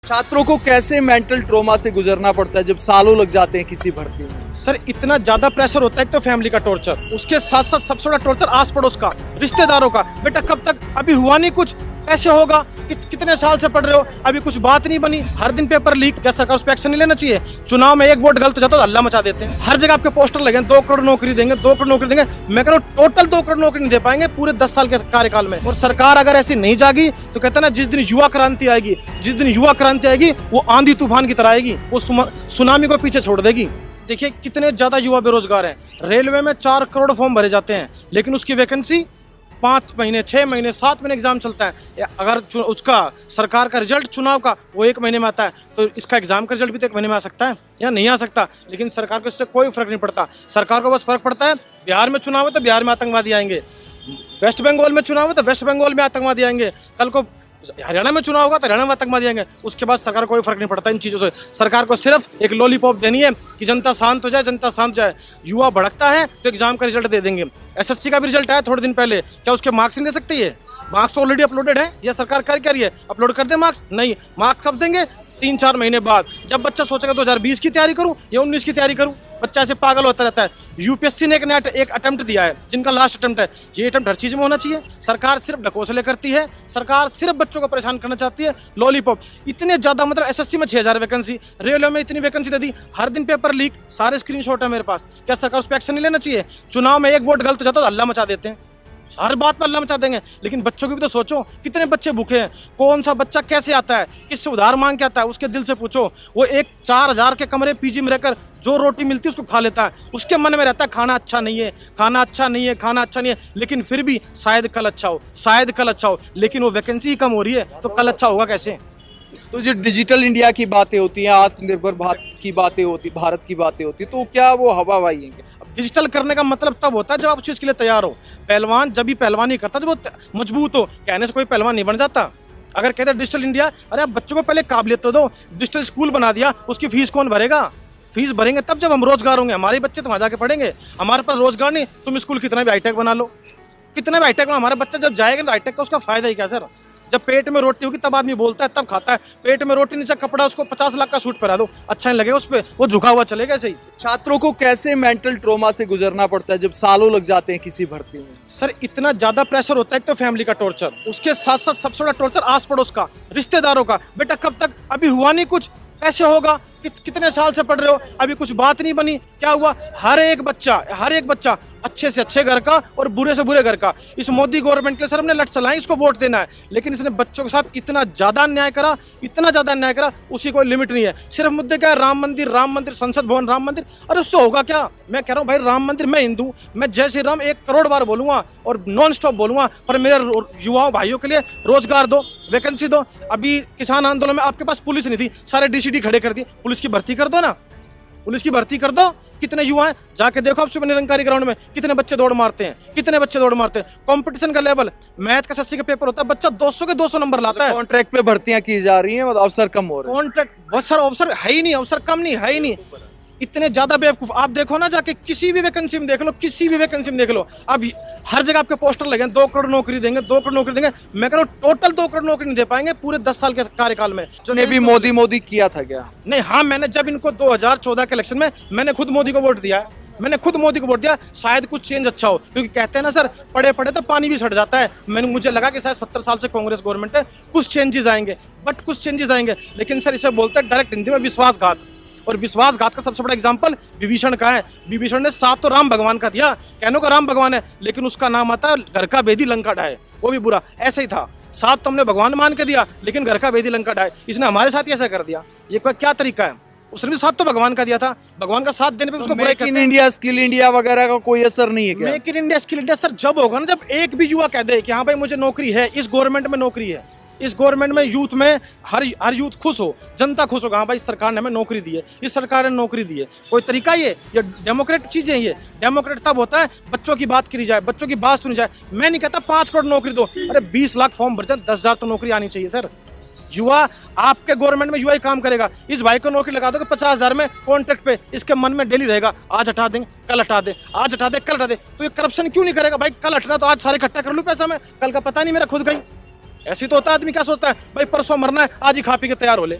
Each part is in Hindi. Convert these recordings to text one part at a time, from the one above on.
छात्रों को कैसे मेंटल ट्रॉमा से गुजरना पड़ता है जब सालों लग जाते हैं किसी भर्ती में? सर इतना ज्यादा प्रेशर होता है, एक तो फैमिली का टॉर्चर, उसके साथ साथ सबसे बड़ा टॉर्चर आस पड़ोस का, रिश्तेदारों का। बेटा कब तक, अभी हुआ नहीं कुछ, ऐसे होगा। कितने साल से पढ़ रहे हो, अभी कुछ बात नहीं बनी, हर दिन पेपर लीक। क्या सरकार उस पर एक्शन नहीं लेना चाहिए? चुनाव में एक वोट गलत हो जाता है तो हल्ला मचा देते हैं। हर जगह आपके पोस्टर लगे, 2 करोड़ नौकरी देंगे, 2 करोड़ नौकरी देंगे। मैं कह रहा हूँ टोटल 2 करोड़ नौकरी नहीं दे पाएंगे पूरे 10 साल के कार्यकाल में। और सरकार अगर ऐसी नहीं जागी तो कहते हैं ना, जिस दिन युवा क्रांति आएगी, जिस दिन युवा क्रांति आएगी वो आंधी तूफान की तरह आएगी, वो सुनामी को पीछे छोड़ देगी। देखिए कितने ज्यादा युवा बेरोजगार हैं। रेलवे में 4 करोड़ फॉर्म भरे जाते हैं, लेकिन उसकी वैकेंसी 5 महीने, 6 महीने, 7 महीने एग्जाम चलता है। अगर उसका सरकार का रिजल्ट चुनाव का वो 1 महीने में आता है, तो इसका एग्जाम का रिजल्ट भी तो 1 महीने में आ सकता है या नहीं आ सकता। लेकिन सरकार को इससे कोई फर्क नहीं पड़ता। सरकार को बस फर्क पड़ता है, बिहार में चुनाव है तो बिहार में आतंकवादी आएंगे, वेस्ट बंगाल में चुनाव है तो वेस्ट बंगाल में आतंकवादी आएंगे, कल को हरियाणा में चुनाव होगा तो हरियाणा में आतंकवादी आएंगे। उसके बाद सरकार को कोई फर्क नहीं पड़ता इन चीज़ों से। सरकार को सिर्फ एक लॉलीपॉप देनी है कि जनता शांत हो जाए, जनता शांत हो जाए। युवा भड़कता है तो एग्जाम का रिजल्ट दे देंगे। एसएससी का भी रिजल्ट आया थोड़े दिन पहले, क्या उसके मार्क्स नहीं दे सकते? ये मार्क्स तो ऑलरेडी अपलोडेड है। ये सरकार कर क्या रही है? अपलोड कर दे मार्क्स? नहीं, मार्क्स कब देंगे? 3-4 महीने बाद, जब बच्चा सोचेगा 2020 की तैयारी करूं या 19 की तैयारी करूं। बच्चा ऐसे पागल होता रहता है। यूपीएससी ने एक अटेम्प्ट दिया है, जिनका लास्ट अटेम्प्ट है। ये अटेम्प्ट हर चीज में होना चाहिए। सरकार सिर्फ ढकोसले करती है, सरकार सिर्फ बच्चों को परेशान करना चाहती है। लॉलीपॉप इतने ज्यादा, मतलब एसएससी में 6000 वैकेंसी, रेलवे में इतनी वैकेंसी दे दी, हर दिन पेपर लीक, सारे स्क्रीनशॉट है मेरे पास। क्या सरकार उस पर एक्शन नहीं लेना चाहिए? चुनाव में एक वोट गलत हो जाता तो हल्ला मचा देते हैं, हर बात पर हल्ला मचा देंगे। लेकिन बच्चों की भी तो सोचो, कितने बच्चे भूखे हैं। कौन सा बच्चा कैसे आता है, किससे उधार मांग के आता है, उसके दिल से पूछो। वो एक 4000 के कमरे पीजी में रहकर जो रोटी मिलती है उसको खा लेता है। उसके मन में रहता है खाना अच्छा नहीं है, खाना अच्छा नहीं है, खाना अच्छा नहीं है। लेकिन फिर भी शायद कल अच्छा हो, शायद कल अच्छा हो। लेकिन वो वैकेंसी ही कम हो रही है तो कल अच्छा होगा कैसे? तो जो डिजिटल इंडिया की बातें होती हैं, आत्मनिर्भर भारत की बातें होती, भारत की बातें होती, तो क्या वो हवा हवाई है? डिजिटल करने का मतलब तब होता है जब आप उस चीज के लिए तैयार हो। पहलवान जब भी पहलवानी करता जब वो मजबूत हो। कहने से कोई पहलवान नहीं बन जाता। अगर कहते हैं डिजिटल इंडिया, अरे आप बच्चों को पहले काबिलियत तो दो। डिजिटल स्कूल बना दिया, उसकी फीस कौन भरेगा? फीस भरेंगे तब जब हम रोजगार होंगे, हमारे बच्चे तो वहाँ जाके पढ़ेंगे। हमारे पास रोजगार नहीं, तुम स्कूल कितना भी हाईटेक बना लो, कितना भी हाईटेक बना, हमारा बच्चा जब जाएगा तो हाईटेक का उसका फायदा ही क्या सर? जब पेट में रोटी होगी तब आदमी बोलता है, तब खाता है। पेट में रोटी नीचे कपड़ा, उसको 50 लाख का सूट पहना दो, अच्छा नहीं लगेगा उस पर, वो झुका हुआ चलेगा ऐसे ही। छात्रों को कैसे मेंटल ट्रॉमा से गुजरना पड़ता है जब सालों लग जाते हैं किसी भर्ती में? सर इतना ज्यादा प्रेशर होता है, एक तो फैमिली का टॉर्चर, उसके साथ साथ सबसे बड़ा टॉर्चर आस पड़ोस का, रिश्तेदारों का। बेटा कब तक, अभी हुआ नहीं कुछ, ऐसे होगा। कितने साल से पढ़ रहे हो, अभी कुछ बात नहीं बनी। क्या हुआ? हर एक बच्चा अच्छे से अच्छे घर का और बुरे से बुरे घर का। इस मोदी गवर्नमेंट के सर हमने लट चलाई, इसको वोट देना है। लेकिन इसने बच्चों के साथ इतना ज्यादा अन्याय करा, इतना ज्यादा अन्याय करा, उसकी कोई लिमिट नहीं है। सिर्फ मुद्दे क्या है? राम मंदिर, संसद भवन, राम मंदिर। अरे उससे होगा क्या? मैं कह रहा हूँ भाई, राम मंदिर, मैं हिंदू, मैं जय श्री राम 1 करोड़ बार बोलूंगा और नॉन स्टॉप बोलूंगा, पर मेरे युवाओं भाइयों के लिए रोजगार दो, वैकेंसी दो। अभी किसान आंदोलन में आपके पास पुलिस नहीं थी, सारे डीसीडी खड़े कर दिए। पुलिस की भर्ती कर दो ना, पुलिस की भर्ती कर दो। कितने युवा हैं, जाके देखो आप सुबह निरंकारी ग्राउंड में कितने बच्चे दौड़ मारते हैं, कितने बच्चे दौड़ मारते हैं। कंपटीशन का लेवल, मैथ का एसएससी का पेपर होता है, बच्चा 200 के 200 नंबर लाता है। कॉन्ट्रैक्ट पे भर्तियां की जा रही हैं, मतलब अवसर कम हो रहे हैं। कॉन्ट्रैक्ट बस सर, अवसर है ही नहीं, अवसर कम नहीं है ही नहीं। इतने ज्यादा बेवकूफ आप देखो ना, जाके किसी भी वैकेंसी में देख लो, किसी भी वैकेंसी में देख लो। अब हर जगह आपके पोस्टर लगे, 2 करोड़ नौकरी देंगे, 2 करोड़ नौकरी देंगे। मैं कह रहा हूँ टोटल 2 करोड़ नौकरी नहीं दे पाएंगे पूरे 10 साल के कार्यकाल में। जो ने भी मोदी किया था क्या? नहीं, हाँ, मैंने जब इनको 2014 के इलेक्शन में मैंने खुद मोदी को वोट दिया है, मैंने खुद मोदी को वोट दिया। शायद कुछ चेंज अच्छा हो, क्योंकि कहते हैं ना सर, पड़े पड़े तो पानी भी सड़ जाता है। मुझे लगा कि शायद 70 साल से कांग्रेस गवर्नमेंट है, कुछ चेंजेस आएंगे, बट कुछ चेंजेस आएंगे। लेकिन सर इसे बोलते हैं डायरेक्ट हिंदी में विश्वासघात। और विश्वासघात का सबसे बड़ा एग्जाम्पल विभीषण का है। विभीषण ने साथ तो राम भगवान का दिया, कहने को राम भगवान है, लेकिन उसका नाम आता है घर का बेदी लंका ढाए, वो भी बुरा। ऐसे ही था, साथ तो हमने भगवान मान के दिया, लेकिन घर का बेदी लंका ढाए। इसने हमारे साथ ही ऐसा कर दिया। ये क्या तरीका है? उसने भी साथ तो भगवान का दिया था, भगवान का साथ देने पे उसको make in India, skill India वगैरह का कोई असर नहीं है क्या? Make in India, skill India sir जब होगा ना, जब एक भी युवा कह दे कि हाँ भाई मुझे नौकरी है, इस गवर्नमेंट में नौकरी है, इस गवर्नमेंट में यूथ में हर यूथ खुश हो, जनता खुश होगा, हाँ भाई सरकार ने हमें नौकरी दी है, इस सरकार ने नौकरी दी है। कोई तरीका ये डेमोक्रेट चीजें? ये डेमोक्रेट तब होता है बच्चों की बात करी जाए, बच्चों की बात सुनी जाए। मैं नहीं कहता 5 करोड़ नौकरी दो, अरे 20 लाख फॉर्म भर जाए, 10,000 तो नौकरी आनी चाहिए सर। युवा आपके गवर्नमेंट में युवा ही काम करेगा। इस भाई को नौकरी लगा दोगे 50,000 में कॉन्ट्रैक्ट पे, इसके मन में डेली रहेगा आज हटा देंगे, कल हटा दे, आज हटा दे, कल हटा दे। तो ये करप्शन क्यों नहीं करेगा? भाई कल हटना तो आज सारे इकट्ठा कर लूं पैसा, मैं कल का पता नहीं मेरा खुद गई। ऐसी तो होता है, आदमी क्या सोचता है भाई परसों मरना है, आज ही खा पी के तैयार हो ले।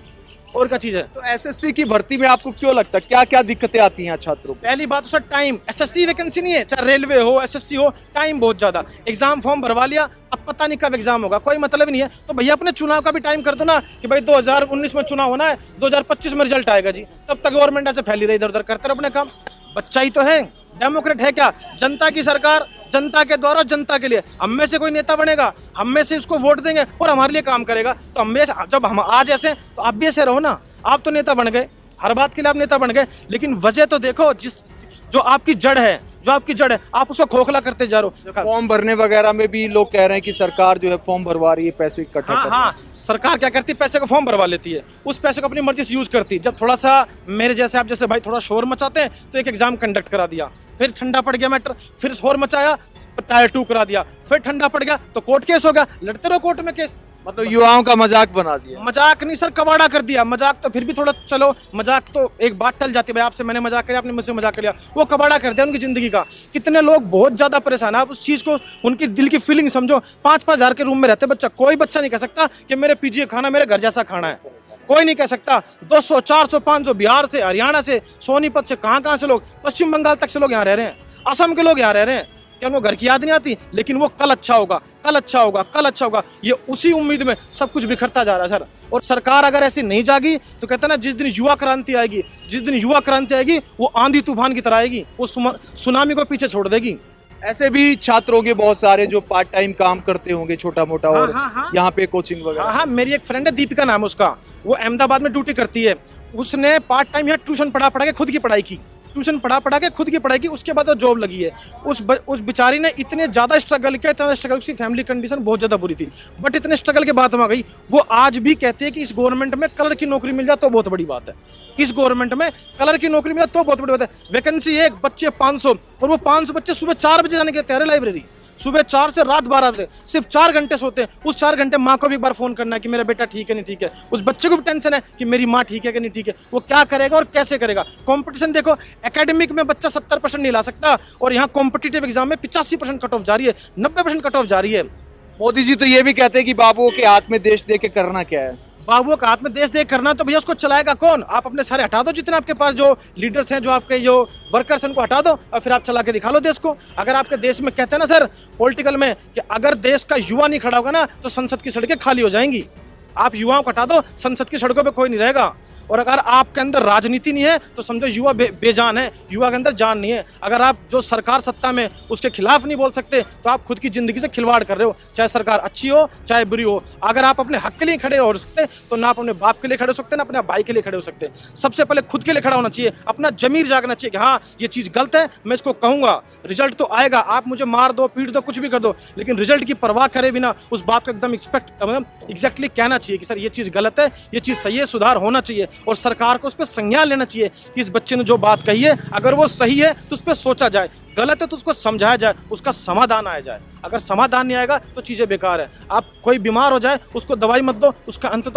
और क्या चीज़ है। तो एसएससी की भर्ती में आपको क्यों लगता है क्या क्या दिक्कतें आती हैं छात्रों को? पहली बात तो सर टाइम, एसएससी वैकेंसी नहीं है, चाहे रेलवे हो एसएससी हो, टाइम बहुत ज्यादा। एग्जाम फॉर्म भरवा लिया, अब पता नहीं कब एग्जाम होगा, कोई मतलब नहीं है। तो भैया अपने चुनाव का भी टाइम कर दो ना कि भाई 2019 में चुनाव होना है, 2025 में रिजल्ट आएगा जी, तब तक गवर्नमेंट ऐसे फैली रही इधर उधर, करते रहो अपने काम। बच्चा ही तो है, डेमोक्रेट है क्या, जनता की सरकार, जनता के द्वारा जनता के लिए। हम में से कोई नेता बनेगा, हम में से उसको वोट देंगे और हमारे लिए काम करेगा। तो हम में जब हम आज ऐसे हैं, तो आप भी ऐसे रहो ना। आप तो नेता बन गए, हर बात के लिए आप नेता बन गए, लेकिन वजह तो देखो, जो आपकी जड़ है, जो आपकी जड़ है, आप उसको खोखला करते जा रहे हो। फॉर्म भरने वगैरह में भी लोग कह रहे हैं कि सरकार जो है फॉर्म भरवा रही है, पैसे इकट्ठा कर रही है। हाँ, सरकार क्या करती है, पैसे को फॉर्म भरवा लेती है, उस पैसे को अपनी मर्जी से यूज करती है। जब थोड़ा सा मेरे जैसे आप जैसे भाई थोड़ा शोर मचाते हैं, तो एक एग्जाम कंडक्ट करा दिया, फिर ठंडा पड़ गया मैटर, फिर शोर मचाया तो टायर 2 करा दिया, फिर ठंडा पड़ गया तो कोर्ट केस हो गया, लड़ते रहो कोर्ट में केस। मतलब युवाओं का मजाक बना दिया। मजाक नहीं सर, कबाड़ा कर दिया। मजाक तो फिर भी थोड़ा चलो, मजाक तो एक बात टल जाती है, भाई आपसे मैंने मजाक किया, आपने मुझसे मजाक कर लिया, वो कबाड़ा कर दिया उनकी जिंदगी का। कितने लोग बहुत ज्यादा परेशान है, आप उस चीज को, उनकी दिल की फीलिंग समझो। 5-5 हज़ार के रूम में रहते बच्चा, कोई बच्चा नहीं कह सकता कि मेरे पीजी खाना मेरे घर जैसा खाना है, कोई नहीं कह सकता। 200, 400, 500 बिहार से, हरियाणा से, सोनीपत से, कहाँ से लोग, पश्चिम बंगाल तक से लोग यहाँ रह रहे हैं, असम के लोग यहाँ रह रहे हैं। क्या उनको घर की याद नहीं आती? लेकिन वो कल अच्छा होगा, कल अच्छा होगा, कल अच्छा होगा, ये उसी उम्मीद में सब कुछ बिखरता जा रहा है सर। और सरकार अगर ऐसी नहीं जागी तो कहते हैं ना, जिस दिन युवा क्रांति आएगी, जिस दिन युवा क्रांति आएगी, वो आंधी तूफान की तरह आएगी, वो सुनामी को पीछे छोड़ देगी। ऐसे भी छात्रों के बहुत सारे जो पार्ट टाइम काम करते होंगे छोटा मोटा, और हाँ। यहाँ पे कोचिंग वगैरह। हाँ, मेरी एक फ्रेंड है, दीपिका नाम है उसका, वो अहमदाबाद में ड्यूटी करती है। उसने पार्ट टाइम यहाँ ट्यूशन पढ़ा के खुद की पढ़ाई की, ट्यूशन पढ़ा के खुद की पढ़ाई की, उसके बाद वो जॉब लगी है। उस बेचारी ने इतने ज़्यादा स्ट्रगल किया, इतना स्ट्रगल, उसकी फैमिली कंडीशन बहुत ज़्यादा बुरी थी, बट इतने स्ट्रगल के बाद वहाँ गई। वो आज भी कहती है कि इस गवर्नमेंट में कलर की नौकरी मिल जाए तो बहुत बड़ी बात है, इस गवर्नमेंट में कलर की नौकरी मिल जाए तो बहुत बड़ी बात है। वैकेंसी एक, बच्चे 500, और वो 500 बच्चे सुबह 4 बजे जाने के लिए तैयार है लाइब्रेरी, सुबह 4 से रात 12 बजे, सिर्फ 4 घंटे सोते हैं। उस 4 घंटे माँ को भी एक बार फोन करना है कि मेरा बेटा ठीक है नहीं ठीक है, उस बच्चे को भी टेंशन है कि मेरी माँ ठीक है कि नहीं ठीक है। वो क्या करेगा और कैसे करेगा? कंपटीशन देखो, एकेडमिक में बच्चा 70% नहीं ला सकता, और यहाँ कॉम्पिटिटिव एग्जाम में 85% कट ऑफ जा रही है, 90% कट ऑफ जा रही है। मोदी जी तो ये भी कहते हैं कि बाबुओं के हाथ में देश दे के करना क्या है। बाबुओं का हाथ में देश देख करना, तो भैया उसको चलाएगा कौन? आप अपने सारे हटा दो, जितने आपके पास जो लीडर्स हैं, जो आपके जो वर्कर्स हैं, उनको हटा दो और फिर आप चला के दिखा लो देश को। अगर आपके देश में, कहते हैं ना सर पॉलिटिकल में, कि अगर देश का युवा नहीं खड़ा होगा ना, तो संसद की सड़कें खाली हो जाएंगी। आप युवाओं को हटा दो, संसद की सड़कों पर कोई नहीं रहेगा। और अगर आपके अंदर राजनीति नहीं है तो समझो युवा बेजान है, युवा के अंदर जान नहीं है। अगर आप जो सरकार सत्ता में उसके खिलाफ नहीं बोल सकते, तो आप खुद की जिंदगी से खिलवाड़ कर रहे हो, चाहे सरकार अच्छी हो चाहे बुरी हो। अगर आप अपने हक के लिए खड़े हो सकते, तो ना आप अपने बाप के लिए खड़े हो सकते, ना अपने भाई के लिए खड़े हो सकते। सबसे पहले खुद के लिए खड़ा होना चाहिए, अपना जमीर जागना चाहिए कि हाँ ये चीज़ गलत है, मैं इसको कहूँगा, रिजल्ट तो आएगा, आप मुझे मार दो, पीट दो, कुछ भी कर दो, लेकिन रिजल्ट की परवाह करे बिना उस बात को एकदम एग्जैक्टली कहना चाहिए कि सर ये चीज़ गलत है, ये चीज़ सही है, सुधार होना चाहिए। और सरकार को उस पर संज्ञान लेना चाहिए कि इस बच्चे ने जो बात कही है, अगर वो सही है तो उस पर सोचा जाए, गलत है तो उसको समझाया जाए, उसका समाधान आया जाए। अगर समाधान नहीं आएगा तो चीज़ें बेकार है। आप कोई बीमार हो जाए, उसको दवाई मत दो, उसका अंत